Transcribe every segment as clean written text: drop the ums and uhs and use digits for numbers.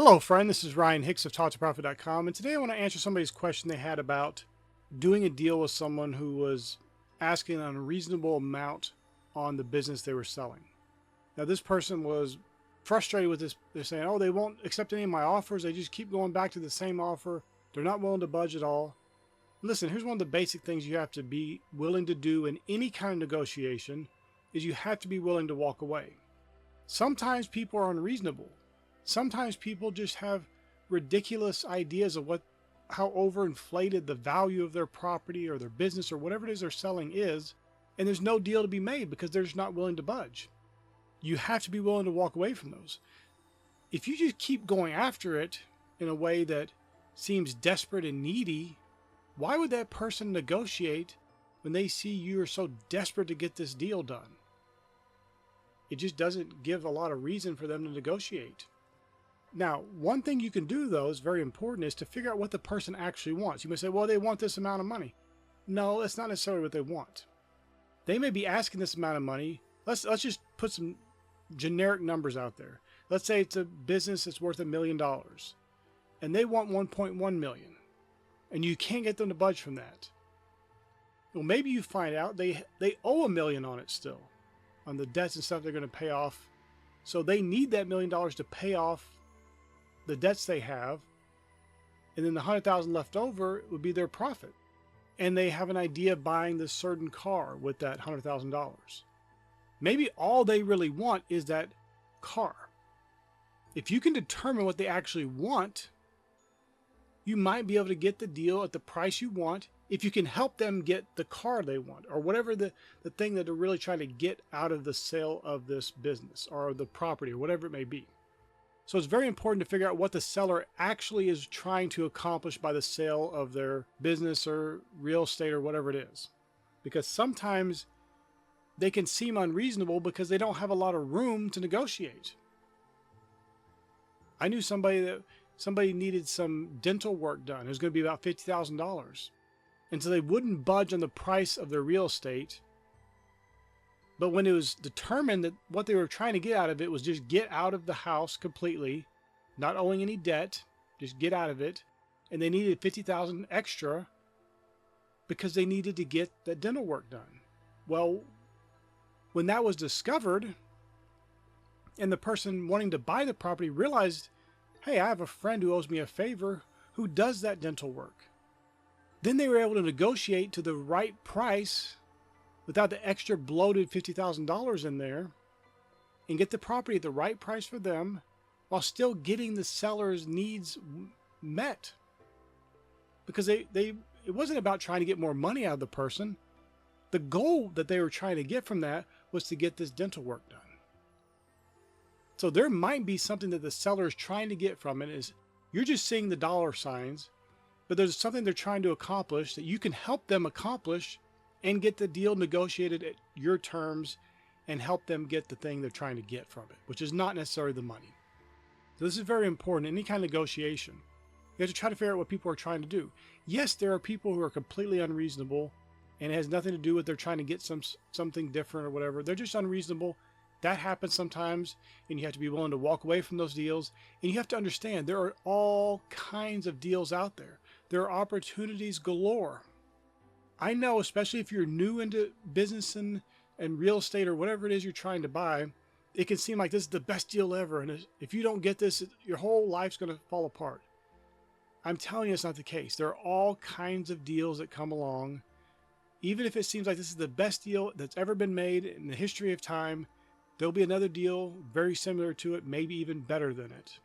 Hello, friend. This is Ryan Hicks of TalkToProfit.com, and today I want to answer somebody's question they had about doing a deal with someone who was asking an unreasonable amount on the business they were selling. Now, this person was frustrated with this. They're saying, "Oh, they won't accept any of my offers. They just keep going back to the same offer. They're not willing to budge at all." Listen, here's one of the basic things you have to be willing to do in any kind of negotiation is you have to be willing to walk away. Sometimes people are unreasonable. Sometimes people just have ridiculous ideas of how overinflated the value of their property or their business or whatever it is they're selling is, and there's no deal to be made because they're just not willing to budge. You have to be willing to walk away from those. If you just keep going after it in a way that seems desperate and needy, why would that person negotiate when they see you are so desperate to get this deal done? It just doesn't give a lot of reason for them to negotiate. Now, one thing you can do, though, is very important, is to figure out what the person actually wants. You may say, well, they want this amount of money. No, that's not necessarily what they want. They may be asking this amount of money. Let's just put some generic numbers out there. Let's say it's a business that's worth $1 million, and they want 1.1 million, and you can't get them to budge from that. Well, maybe you find out they owe $1 million on it still, on the debts and stuff they're going to pay off. So they need that $1 million to pay off the debts they have, and then the 100,000 left over would be their profit. And they have an idea of buying this certain car with that $100,000. Maybe all they really want is that car. If you can determine what they actually want, you might be able to get the deal at the price you want if you can help them get the car they want, or whatever the thing that they're really trying to get out of the sale of this business or the property or whatever it may be. So it's very important to figure out what the seller actually is trying to accomplish by the sale of their business or real estate or whatever it is. Because sometimes they can seem unreasonable because they don't have a lot of room to negotiate. I knew somebody needed some dental work done. It was going to be about $50,000. And so they wouldn't budge on the price of their real estate. But when it was determined that what they were trying to get out of it was just get out of the house completely, not owing any debt, just get out of it, and they needed $50,000 extra because they needed to get that dental work done. Well, when that was discovered and the person wanting to buy the property realized, hey, I have a friend who owes me a favor who does that dental work. Then they were able to negotiate to the right price without the extra bloated $50,000 in there and get the property at the right price for them while still getting the seller's needs met. Because it wasn't about trying to get more money out of the person. The goal that they were trying to get from that was to get this dental work done. So there might be something that the seller is trying to get from it is you're just seeing the dollar signs, but there's something they're trying to accomplish that you can help them accomplish and get the deal negotiated at your terms and help them get the thing they're trying to get from it, which is not necessarily the money. So this is very important in any kind of negotiation. You have to try to figure out what people are trying to do. Yes, there are people who are completely unreasonable and it has nothing to do with they're trying to get something different or whatever. They're just unreasonable. That happens sometimes, and you have to be willing to walk away from those deals. And you have to understand there are all kinds of deals out there. There are opportunities galore. I know, especially if you're new into business and real estate or whatever it is you're trying to buy, it can seem like this is the best deal ever. And if you don't get this, your whole life's going to fall apart. I'm telling you, it's not the case. There are all kinds of deals that come along. Even if it seems like this is the best deal that's ever been made in the history of time, there'll be another deal very similar to it, maybe even better than it.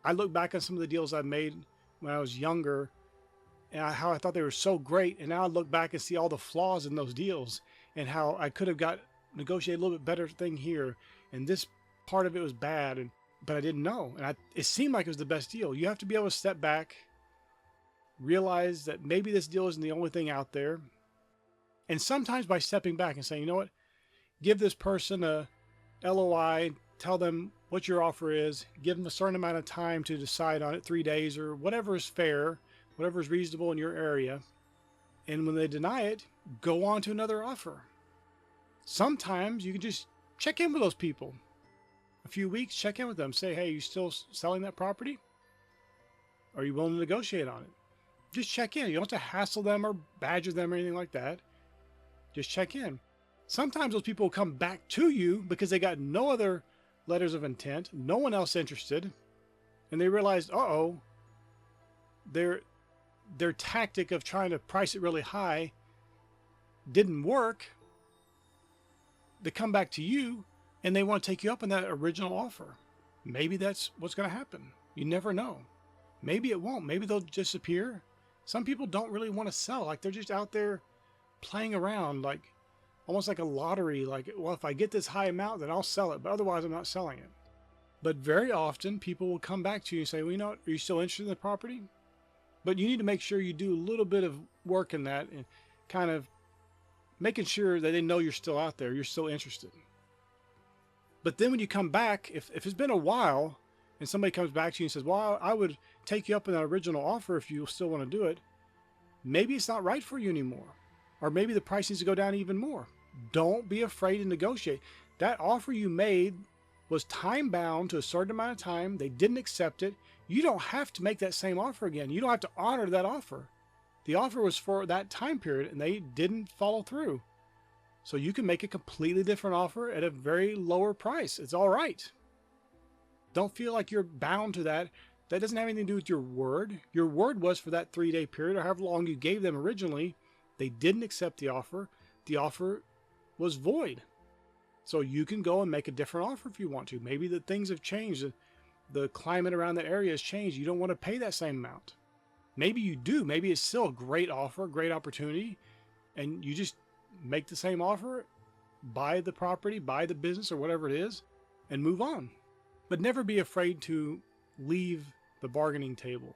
I look back on some of the deals I've made when I was younger and how I thought they were so great. And now I look back and see all the flaws in those deals and how I could have negotiated a little bit better thing here. And this part of it was bad, but I didn't know. And it seemed like it was the best deal. You have to be able to step back, realize that maybe this deal isn't the only thing out there. And sometimes by stepping back and saying, you know what, give this person a LOI, tell them what your offer is, give them a certain amount of time to decide on it, 3 days or whatever is fair, whatever is reasonable in your area. And when they deny it, go on to another offer. Sometimes you can just check in with those people. a few weeks, check in with them. Say, hey, you still selling that property? Are you willing to negotiate on it? Just check in. You don't have to hassle them or badger them or anything like that. Just check in. Sometimes those people will come back to you because they got no other letters of intent, no one else interested, and they realized, uh-oh, their tactic of trying to price it really high didn't work. They come back to you and they want to take you up on that original offer. Maybe that's what's going to happen. You never know. Maybe it won't. Maybe they'll disappear. Some people don't really want to sell. Like they're just out there playing around, like almost like a lottery. Like, well, if I get this high amount, then I'll sell it. But otherwise, I'm not selling it. But very often people will come back to you and say, well, you know what? Are you still interested in the property? But you need to make sure you do a little bit of work in that and kind of making sure that they know you're still out there. You're still interested. But then when you come back, if it's been a while and somebody comes back to you and says, well, I would take you up on that original offer if you still want to do it, maybe it's not right for you anymore. Or maybe the price needs to go down even more. Don't be afraid to negotiate. That offer you made was time bound to a certain amount of time. They didn't accept it. You don't have to make that same offer again. You don't have to honor that offer. The offer was for that time period and they didn't follow through. So you can make a completely different offer at a very lower price. It's all right. Don't feel like you're bound to that. That doesn't have anything to do with your word. Your word was for that 3-day period or however long you gave them originally. They didn't accept the offer. The offer was void. So you can go and make a different offer if you want to. Maybe the things have changed. The climate around that area has changed. You don't want to pay that same amount. Maybe you do. Maybe it's still a great offer, great opportunity, and you just make the same offer, buy the property, buy the business or whatever it is, and move on. But never be afraid to leave the bargaining table.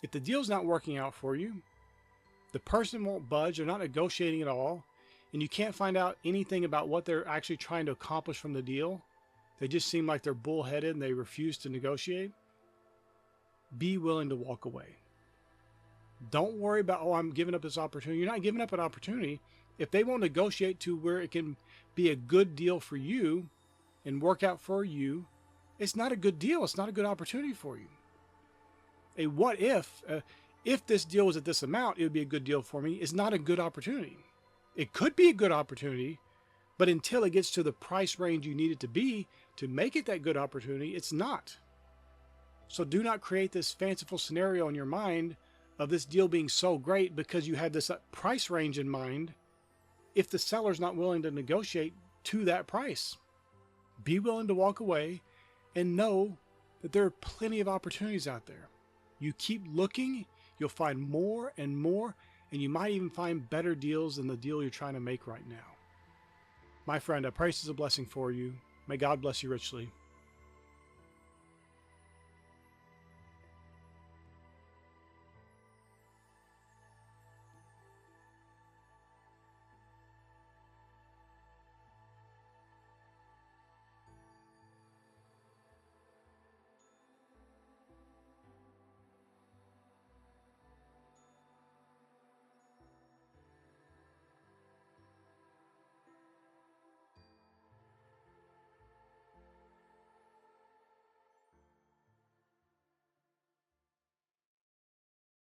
If the deal's not working out for you, the person won't budge, they're not negotiating at all, and you can't find out anything about what they're actually trying to accomplish from the deal, they just seem like they're bullheaded and they refuse to negotiate, be willing to walk away. Don't worry about, oh, I'm giving up this opportunity. You're not giving up an opportunity. If they won't negotiate to where it can be a good deal for you and work out for you, it's not a good deal. It's not a good opportunity for you. A what if this deal was at this amount, it would be a good deal for me, is not a good opportunity. It could be a good opportunity, but until it gets to the price range you need it to be to make it that good opportunity, it's not. So do not create this fanciful scenario in your mind of this deal being so great because you had this price range in mind if the seller's not willing to negotiate to that price. Be willing to walk away and know that there are plenty of opportunities out there. You keep looking, you'll find more and more, and you might even find better deals than the deal you're trying to make right now. My friend, I pray this is a blessing for you. May God bless you richly.